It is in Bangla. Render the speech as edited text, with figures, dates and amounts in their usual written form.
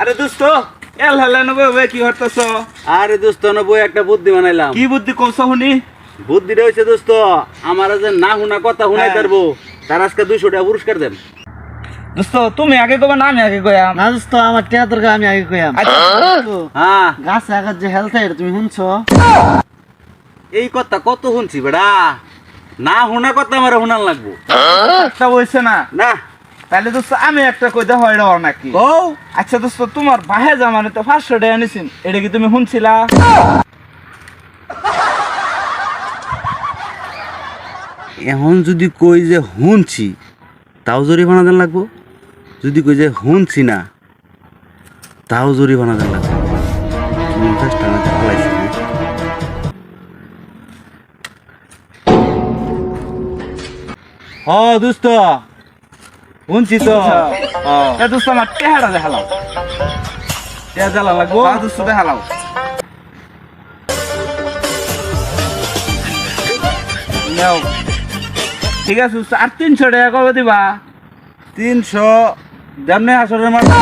আরে দোস্ত এল হেলে নবে ওবে কি হরতেছ? আরে দোস্ত না বই একটা বুদ্ধি বানাইলাম। কি বুদ্ধি কৌছ শুনি? বুদ্ধিটা হয়েছে দোস্ত, আমার যে না হুনা কথা হুনাই হ্যাঁ। পারবো তার আজকে 200 টাকা পুরস্কার দেন। দোস্ত তুমি আগে কবে না আমি আগে কইয়াম? না দোস্ত আমার টিয়া তোর আমি আগে কইয়াম। আচ্ছা হ্যাঁ, গাছ আগার যে হেলথ এটা তুমি শুনছো? এই কথা কত শুনছি বেড়া, না হুনা কথা আমার হুনান লাগবো একটা বইছে না। না। তাহলে দোস্ত আমি একটা কইতে হয় রে নাকি? ও আচ্ছা দোস্ত তোমার বাহে জামানে তো 500 টাকা নিছেন, এটা কি তুমি শুনছিলা? এখন যদি কই যে শুনছি তাও জরিমানা দেন লাগবো, যদি কই যে শুনছি না তাও জরিমানা দেন লাগবো। 50 টাকা ফেলাইছি না। হ দোস্ত শুনছি তো। এ দোস্ত আমার টেহারা দেখালাও। টিয়া জ্বালা লাগবো। হ্যাঁ দোস্ত দেখালাও। নাও। ঠিক আছে দোস্ত, আর 300 টাকা কবে দিবা? 300 দেমনে আসরের মাথা